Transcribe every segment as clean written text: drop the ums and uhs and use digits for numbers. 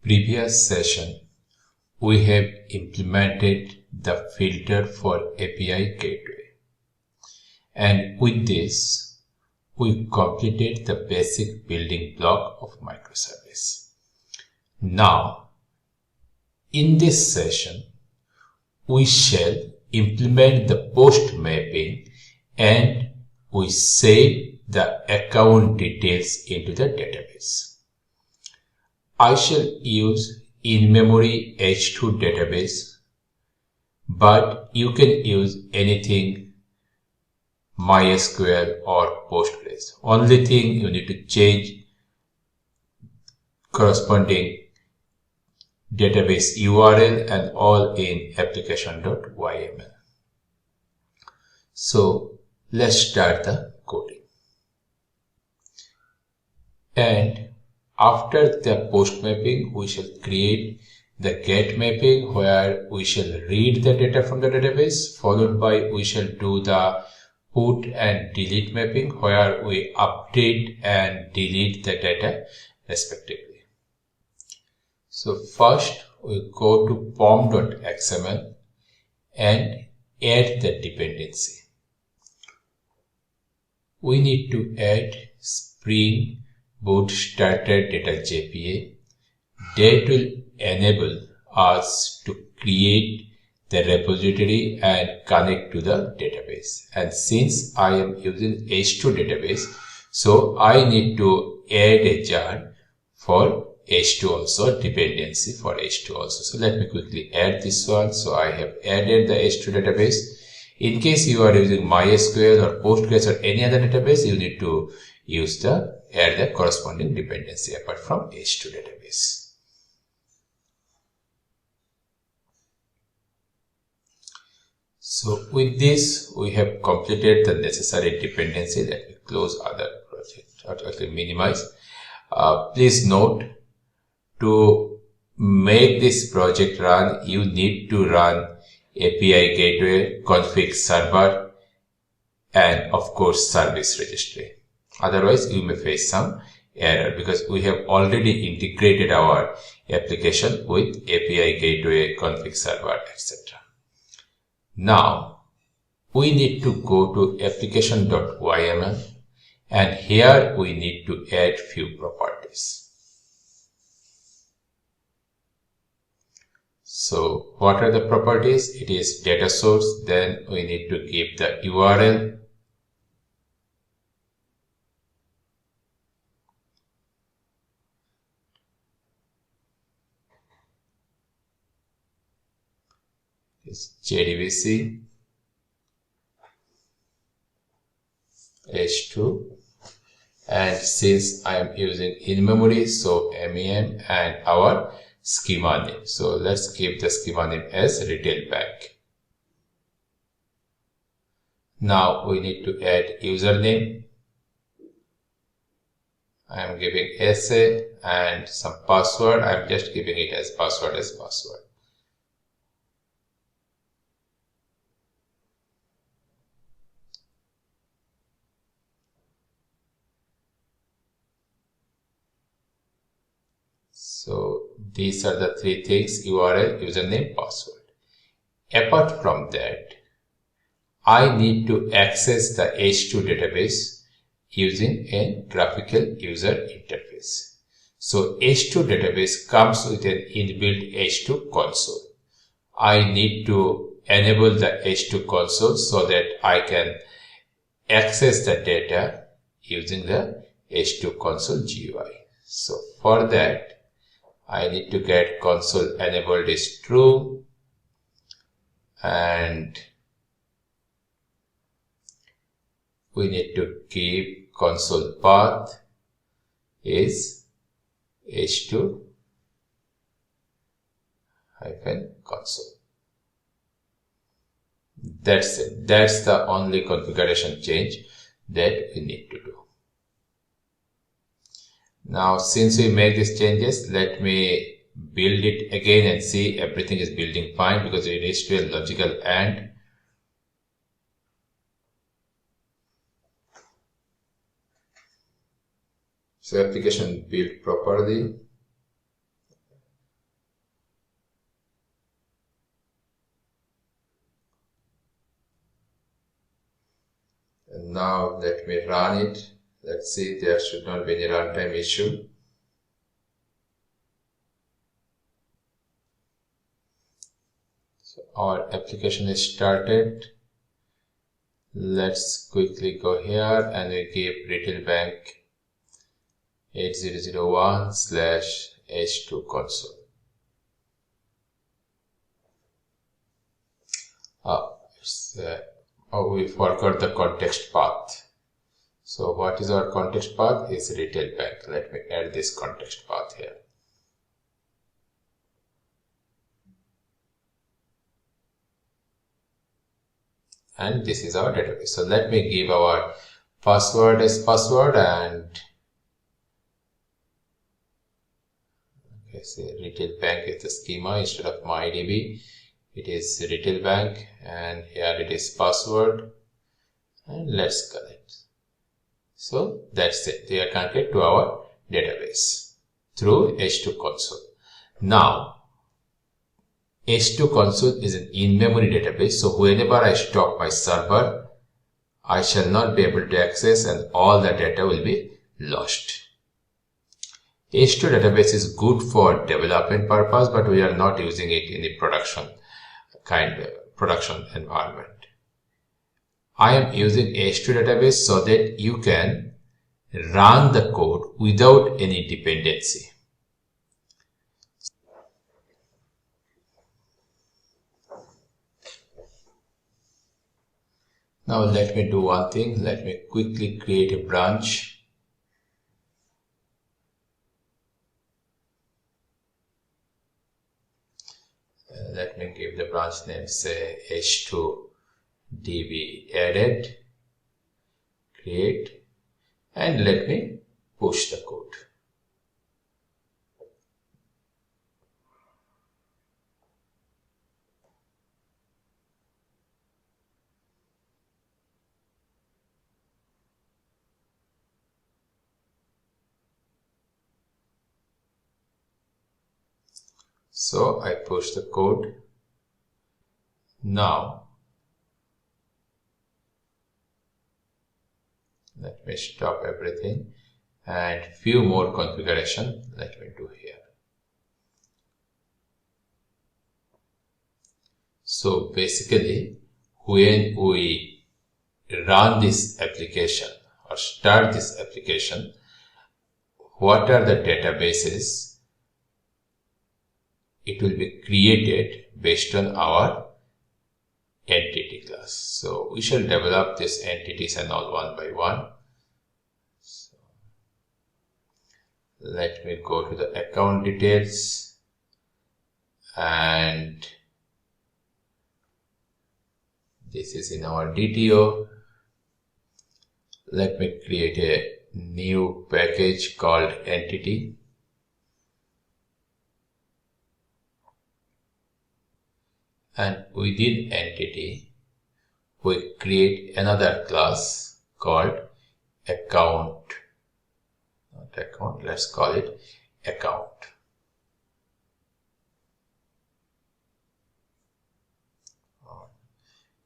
previous session, we have implemented the filter for API gateway. And with this, we completed the basic building block of microservice. Now, in this session, we shall implement the post mapping and we save the account details into the database. I shall use in-memory H2 database, but you can use anything MySQL or Postgres. Only thing you need to change corresponding database URL and all in application.yml. So let's start the coding. And after the post mapping, we shall create the get mapping where we shall read the data from the database, followed by we shall do the put and delete mapping where we update and delete the data respectively. So first we go to pom.xml and add the dependency. We need to add Spring Starter Data JPA. That will enable us to create the repository and connect to the database. And since I am using H2 database, so I need to add a jar for H2 also, dependency for H2 also. So let me quickly add this one. So I have added the H2 database. In case you are using MySQL or Postgres or any other database, you need to add the corresponding dependency apart from H2 database. So with this, we have completed the necessary dependency. Let me close other project or actually minimize. Please note, to make this project run, you need to run API gateway, config server, and of course service registry. Otherwise, you may face some error because we have already integrated our application with API gateway, config server, etc. Now, we need to go to application.yml and here we need to add few properties. So, what are the properties? It is data source, then we need to give the URL. Is JDBC H2, and since I am using in memory, so MEM and our schema name. So let's give the schema name as retail bank. Now we need to add username. I am giving SA and some password. I am just giving it as password. So these are the three things: URL, username, password. Apart from that, I need to access the H2 database using a graphical user interface. So H2 database comes with an inbuilt H2 console. I need to enable the H2 console so that I can access the data using the H2 console GUI. So for that, I need to get console enabled is true, and we need to keep console path is H2 -console. That's it. That's the only configuration change that we need to do. Now, since we make these changes, let me build it again and see everything is building fine because it is to a logical AND. So application built properly. now let me run it. Let's see, there should not be any runtime issue. So our application is started. Let's quickly go here and we give retail bank 8001/h2 console. We forgot the context path. So what is our context path? Is retail bank. Let me add this context path here. And this is our database. So let me give our password as password and okay, say retail bank is the schema instead of MyDB. It is retail bank and here it is password and let's connect. So that's it. They are connected to our database through H2 console. Now H2 console is an in-memory database, so whenever I stop my server, I shall not be able to access and all the data will be lost. H2 database is good for development purpose, but we are not using it in the production environment. I am using H2 database so that you can run the code without any dependency. Now let me do one thing. Let me quickly create a branch. Let me give the branch name, say H2 DB added, create, and let me push the code. So I push the code. Now let me stop everything and few more configuration let me do here. So basically when we run this application or start this application, what are the databases? It will be created based on our entity class. So we shall develop these entities and all one by one. So let me go to the account details and this is in our DTO. Let me create a new package called entity. And within entity, we create another class called account. Not account, let's call it account.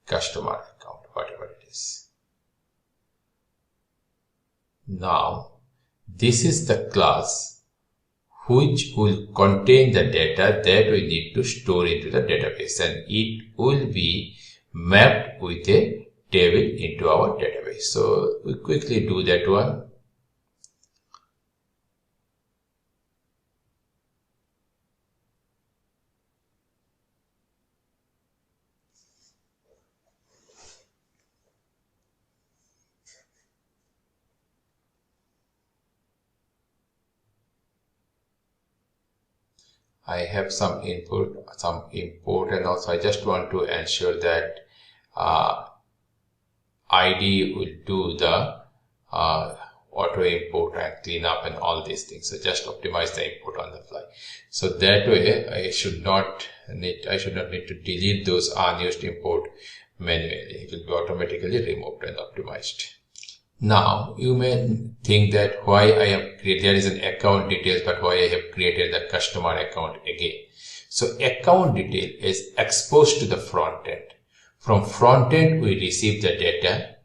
Customer account, whatever it is. Now, this is the class which will contain the data that we need to store into the database, and it will be mapped with a table into our database. So we quickly do that one. I have some input, some import, and also I just want to ensure that ID will do the auto import and clean up and all these things. So just optimize the import on the fly. So that way I should not need to delete those unused import manually. It will be automatically removed and optimized. Now you may think that why I have created, there is an account details, but why I have created the customer account again. So account detail is exposed to the front end. From front end we receive the data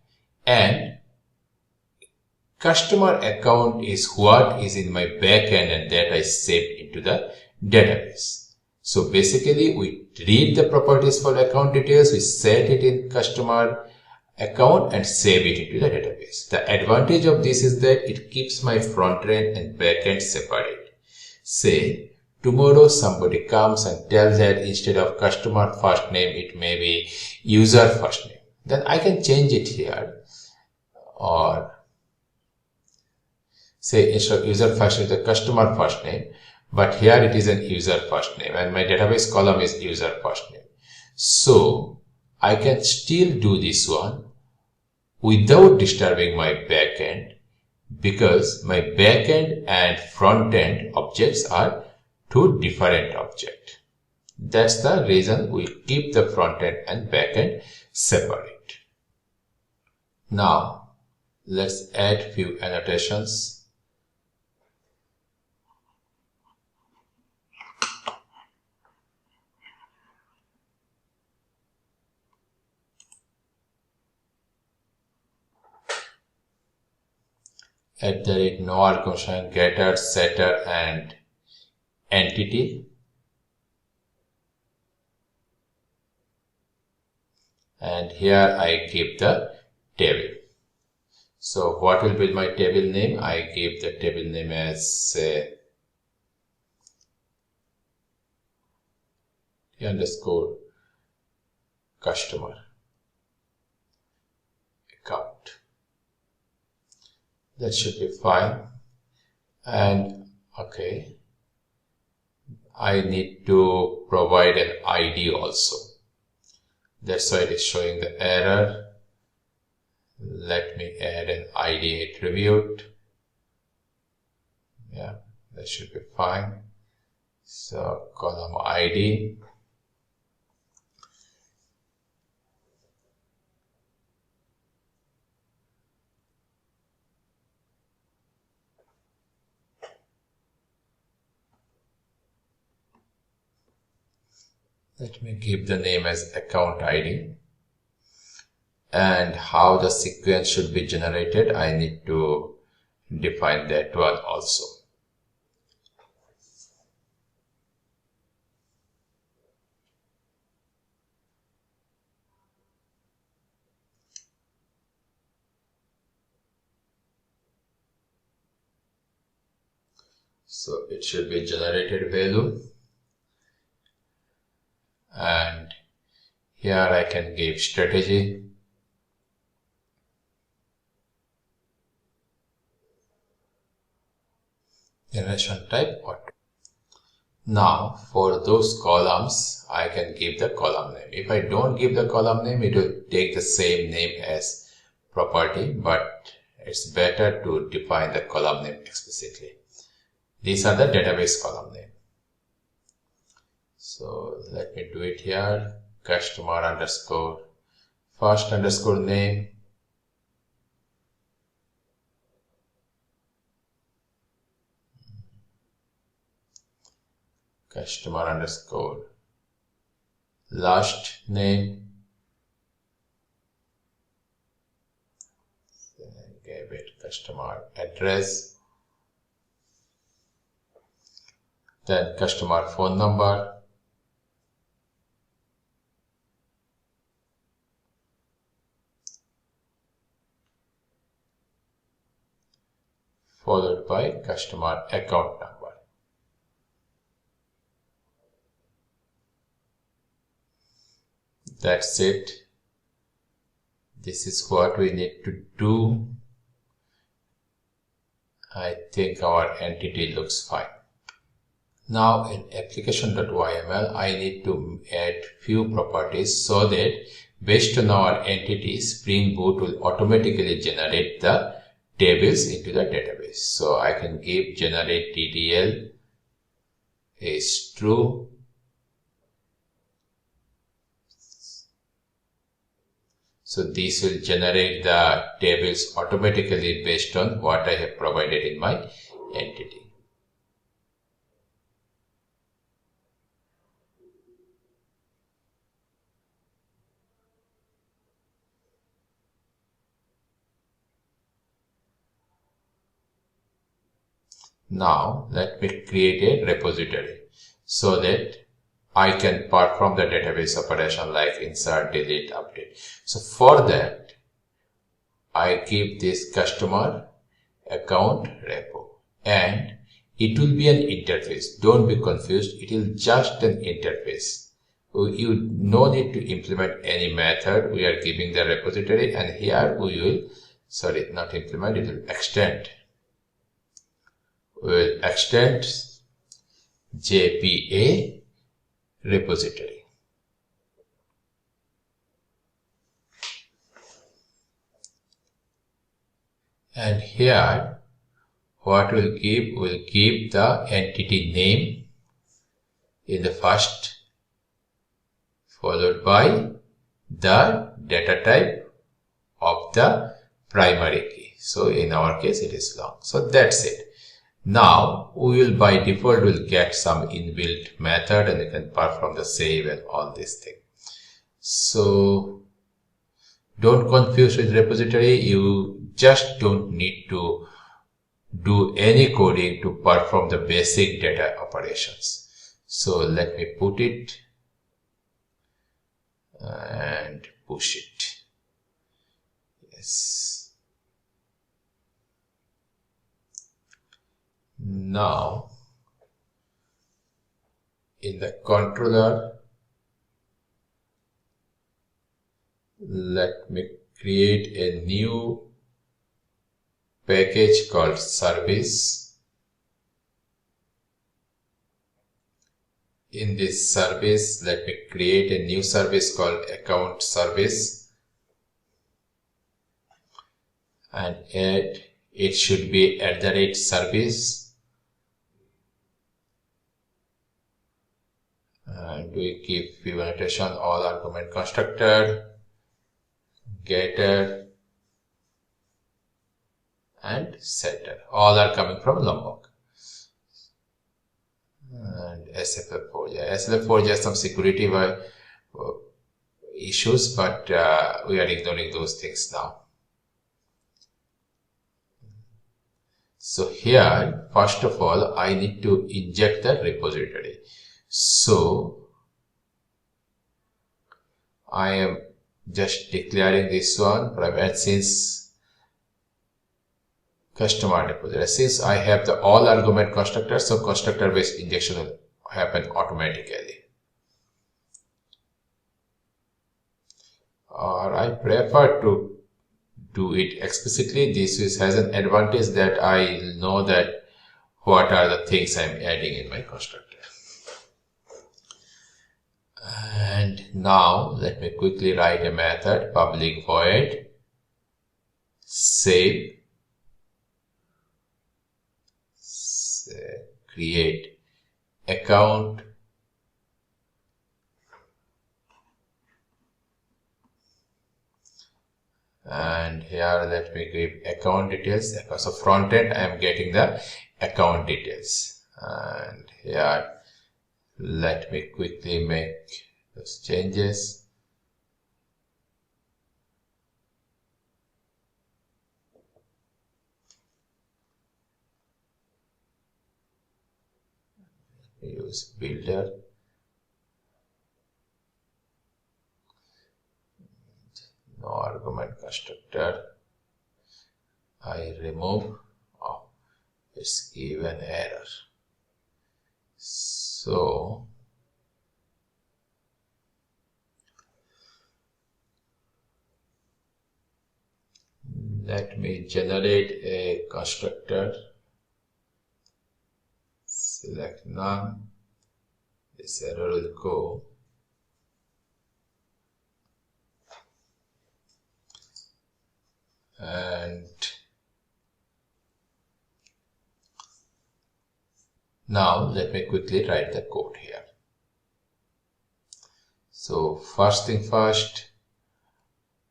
and customer account is what is in my backend and that I saved into the database. So basically we read the properties for account details, we set it in customer account and save it into the database. The advantage of this is that it keeps my front end and back end separate. Say tomorrow somebody comes and tells that instead of customer first name it may be user first name, then I can change it here, or say instead of user first name the customer first name, but here it is an user first name and my database column is user first name. So I can still do this one without disturbing my backend, because my backend and front end objects are two different objects. That's the reason we keep the front end and backend separate. Now let's add few annotations. At the rate no argument getter, setter and entity, and here I keep the table. So what will be my table name? I give the table name as underscore customer account. That should be fine. And okay, I need to provide an ID also. That's why it is showing the error. Let me add an ID attribute. Yeah, that should be fine. So column ID. Let me give the name as account ID. And how the sequence should be generated, I need to define that one also. So it should be generated value, and here I can give strategy. Generation type auto. Now for those columns I can give the column name. If I don't give the column name, it will take the same name as property, but it's better to define the column name explicitly. These are the database column name. So let me do it here. Customer underscore first underscore name, customer underscore last name, gave it customer address, then customer phone number, followed by customer account number. That's it. This is what we need to do. I think our entity looks fine. Now in application.yml, I need to add few properties so that based on our entity, Spring Boot will automatically generate the tables into the database. So I can give generate TTL is true. So this will generate the tables automatically based on what I have provided in my entity. Now let me create a repository so that I can perform the database operation like insert, delete, update. So for that, I give this customer account repo, and it will be an interface. Don't be confused. It is just an interface. You no need to implement any method. We are giving the repository, and here we will, sorry, not implement, it will extend. We will extend JPA repository. And here, what we'll give the entity name in the first, followed by the data type of the primary key. So in our case, it is long. So that's it. Now we will by default will get some inbuilt method, and you can perform the save and all these things. So don't confuse with repository. You just don't need to do any coding to perform the basic data operations. So let me put it and push it. Yes. Now in the controller, let me create a new package called service. In this service, let me create a new service called account service, and add, it should be @service, and we give few annotation, all argument constructor, getter, and setter. All are coming from Lombok. And SFF4. Yeah, SFF4 has some security issues, but we are ignoring those things now. So here, first of all, I need to inject the repository. So I am just declaring this one private, since customer repository. Since I have the all argument constructor, so constructor based injection will happen automatically. Or I prefer to do it explicitly. This has an advantage that I know that what are the things I'm adding in my constructor. And now let me quickly write a method, public void save, create account, and here let me give account details. So front end I am getting the account details, and here let me quickly make those changes. Use builder, no argument constructor. I remove, it's given error. So let me generate a constructor, select none, this error will go. And now let me quickly write the code here. So first thing first,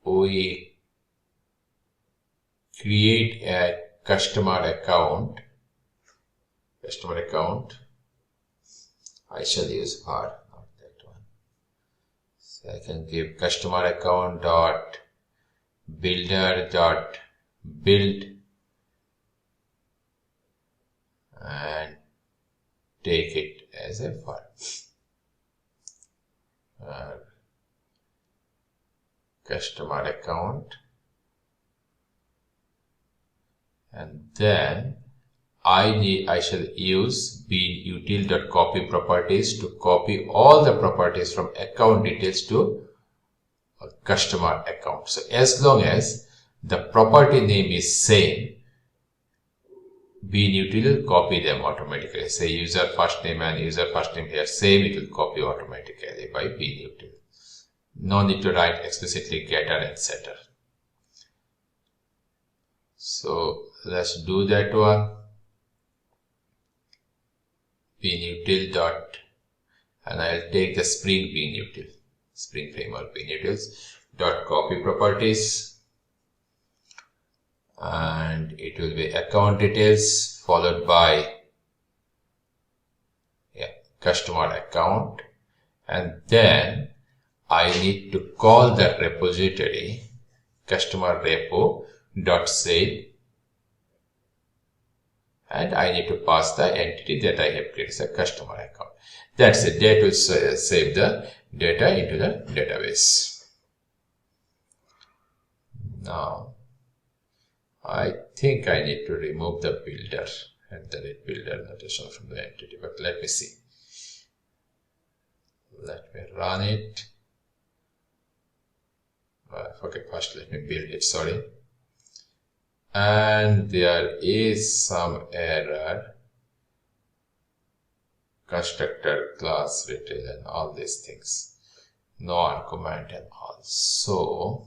we create a customer account. I shall use var, not that one. So I can give customer account dot builder dot build, take it as a file. Customer account, and then I shall use beanutil.copy properties to copy all the properties from account details to a customer account. So as long as the property name is same, beanutil will copy them automatically. Say user first name and user first name here same, it will copy automatically by beanutil. No need to write explicitly getter and setter. So let's do that one. Beanutil dot, and I'll take the Spring beanutil, Spring framework beanutils dot copy properties, and it will be account details followed by customer account, and then I need to call that repository customer repo dot save, and I need to pass the entity that I have created as a customer account. That's it. That will save the data into the database. Now, I think I need to remove the builder and the builder notation from the entity, but let me see. Let me run it. Okay, first let me build it, sorry. And there is some error. Constructor, class, retail, and all these things. No argument and all. So,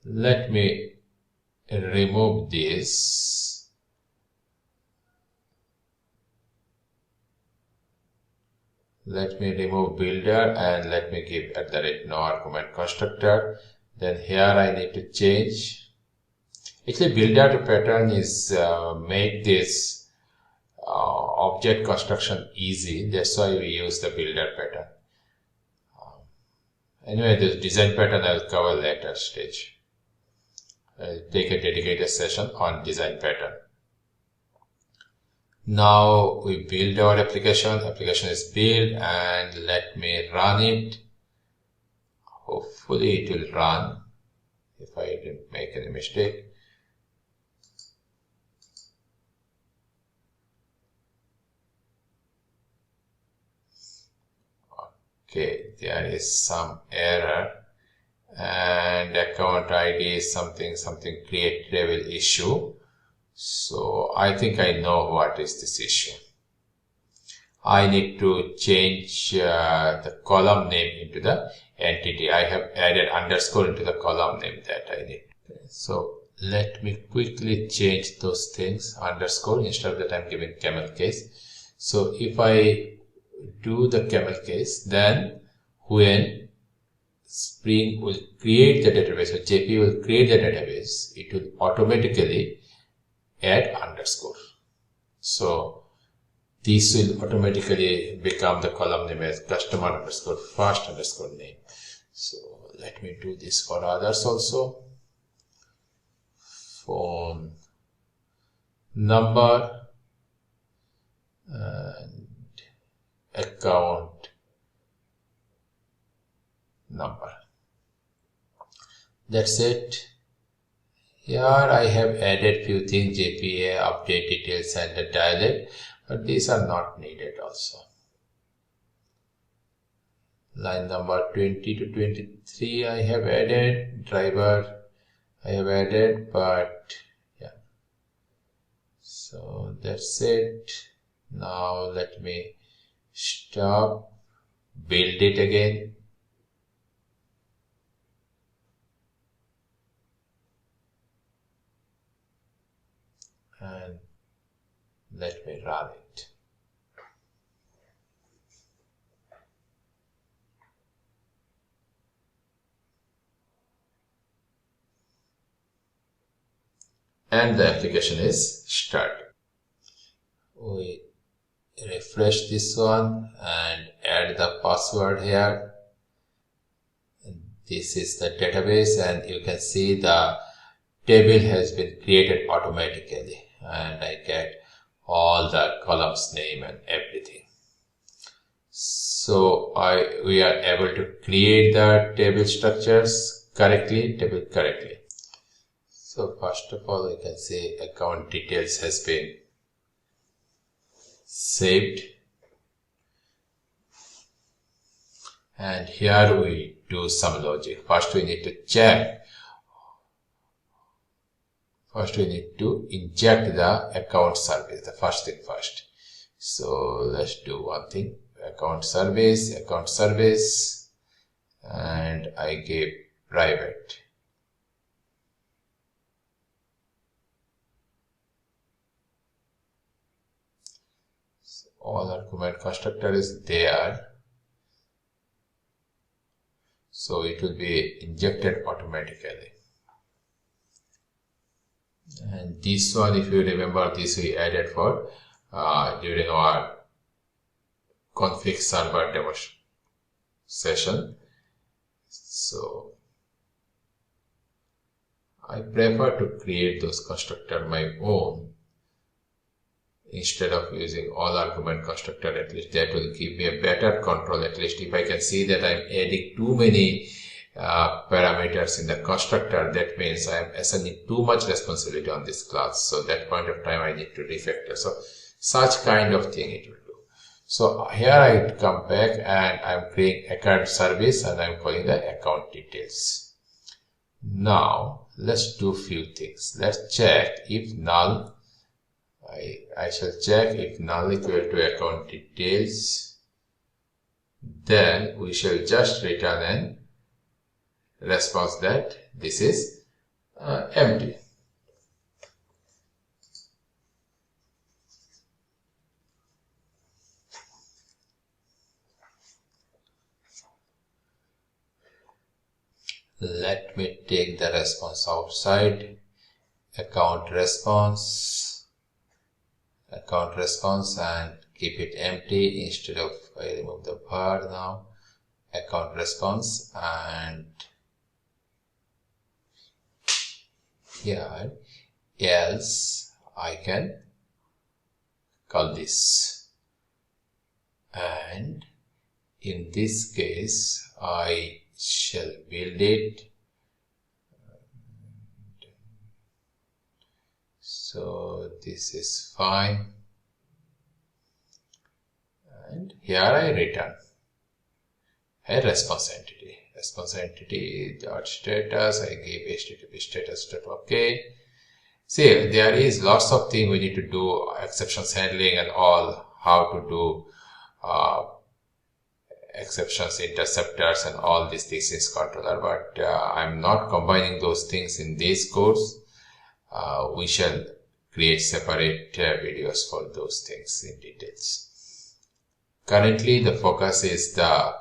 let me remove this. Let me remove builder and let me give @no argument constructor. Then here I need to change. Actually, builder pattern is make this object construction easy. That's why we use the builder pattern. Anyway, this design pattern I will cover later stage. I'll take a dedicated session on design pattern. Now we build our application. Application is built, and let me run it. Hopefully it will run if I didn't make any mistake. Okay, there is some error, and account ID is something create label issue. So I think I know what is this issue. I need to change the column name into the entity. I have added underscore into the column name that I need. So let me quickly change those things. Underscore instead of that I'm giving camel case. So if I do the camel case, then when Spring will create the database, or JPA will create the database, it will automatically add underscore. So this will automatically become the column name as customer underscore first underscore name. So let me do this for others also. Phone number and account number. That's it. Here I have added few things, JPA, update details, and the dialect, but these are not needed also. Line number 20 to 23 I have added, driver I have added, but yeah. So that's it. Now let me stop, build it again. And let me run it. And the application is started. We refresh this one and add the password here. This is the database, and you can see the table has been created automatically, and I get all the columns name and everything. So we are able to create the table structures correctly, So first of all, we can say account details has been saved. And here we do some logic. First we need to inject the account service, the first thing first. So let's do one thing, account service, and I gave private. So all argument constructor is there. So it will be injected automatically. And this one, if you remember, this we added for during our config server demo session. So I prefer to create those constructor my own instead of using all argument constructor. At least that will give me a better control. At least if I can see that I'm adding too many parameters in the constructor, that means I am assigning too much responsibility on this class. So that point of time I need to refactor. So such kind of thing it will do. So here I come back and I'm creating account service and I'm calling the account details. Now let's do few things. Let's check if null. I shall check if null equal to account details. Then we shall just return an response that this is empty. Let me take the response outside. Account response and keep it empty. Instead of I remove the var now, account response, and here else I can call this, and in this case I shall build it. So this is fine, and here I return a response entity dot status. I gave http status dot okay. See, there is lots of things we need to do, exceptions handling and all, how to do exceptions, interceptors, and all these things in controller. But I'm not combining those things in this course. We shall create separate videos for those things in details. Currently the focus is the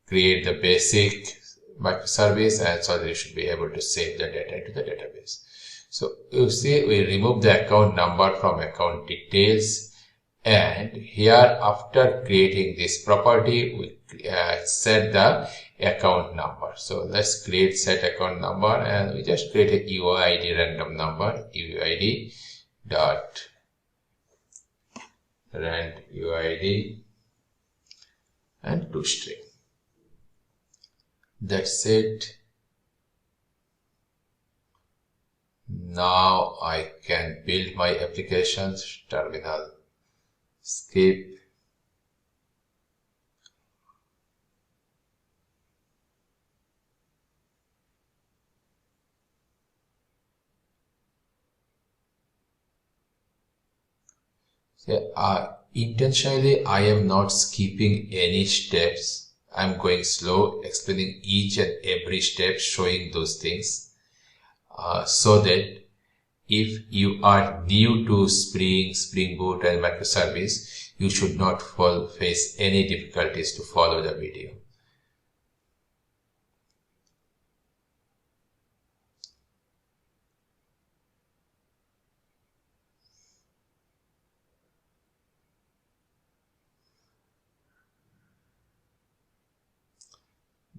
create the basic microservice, and so you should be able to save the data into the database. So you see we remove the account number from account details, and here after creating this property we set the account number. So let's create set account number, and we just create a UID random number, UID dot rand UID and toString. That's it. Now I can build my applications. Terminal, skip. Intentionally I am not skipping any steps. I'm going slow, explaining each and every step, showing those things, so that if you are new to Spring Boot and microservice, you should not face any difficulties to follow the video.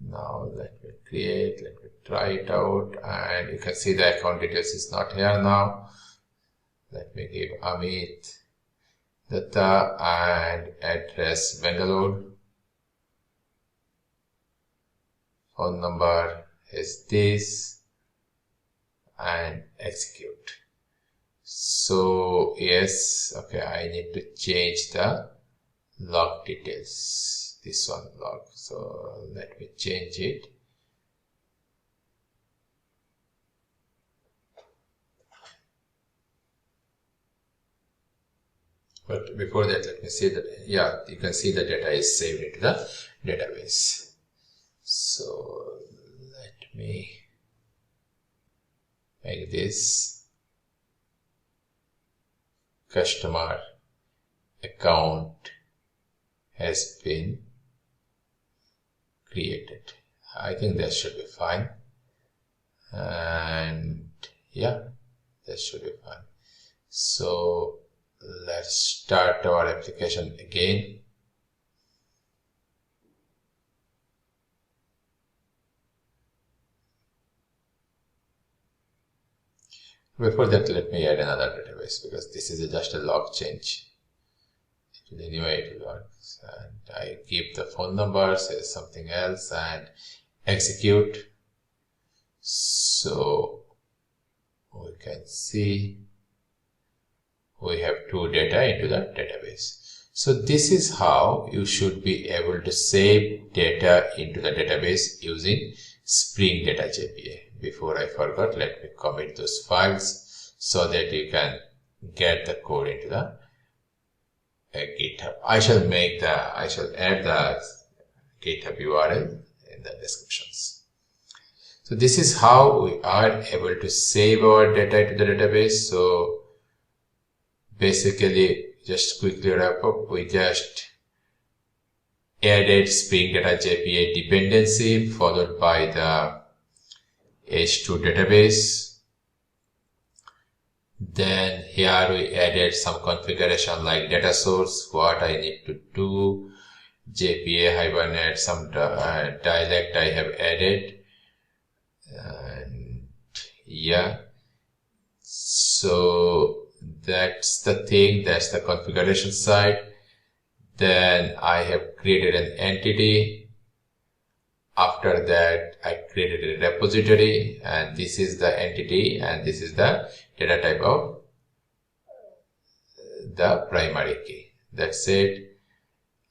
Now let me try it out, and you can see the account details is not here now. Let me give Amit Datta and address Bangalore. Phone number is this and execute. So yes, okay, I need to change the log details. This one log. So let me change it. But before that, let me see that, yeah, you can see the data is saved into the database. So let me make this customer account has been created. I think that should be fine. And yeah, that should be fine. So let's start our application again. Before that, let me add another database because this is just a log change. Anyway, it will work. And I give the phone number, say something else, and execute. So we can see we have two data into the database. So this is how you should be able to save data into the database using Spring Data JPA. Before I forgot, let me commit those files so that you can get the code into the GitHub. I shall add the GitHub URL in the descriptions. So this is how we are able to save our data into the database. So basically, just quickly wrap up, we just added Spring Data JPA dependency followed by the H2 database. Then here we added some configuration like data source, what I need to do, JPA Hibernate, some dialect I have added, and yeah, so that's the thing, that's the configuration side. Then I have created an entity. After that, I created a repository, and this is the entity and this is the data type of the primary key. That's it.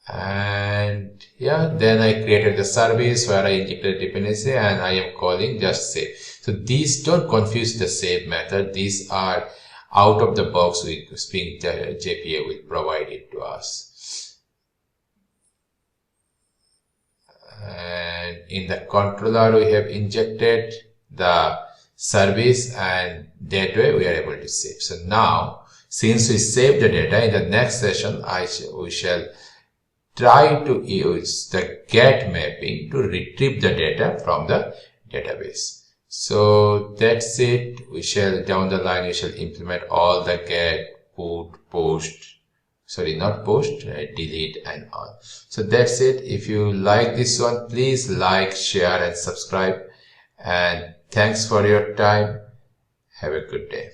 And yeah, then I created the service where I injected dependency and I am calling just save. So these, don't confuse the save method. These are out of the box with Spring JPA will provide it to us. And in the controller we have injected the service, and that way we are able to save. So now, since we saved the data, in the next session we shall try to use the get mapping to retrieve the data from the database. So that's it. We shall, down the line, we shall implement all the get, put, post, sorry, not post, delete and all. So that's it. If you like this one, please like, share and subscribe. And thanks for your time. Have a good day.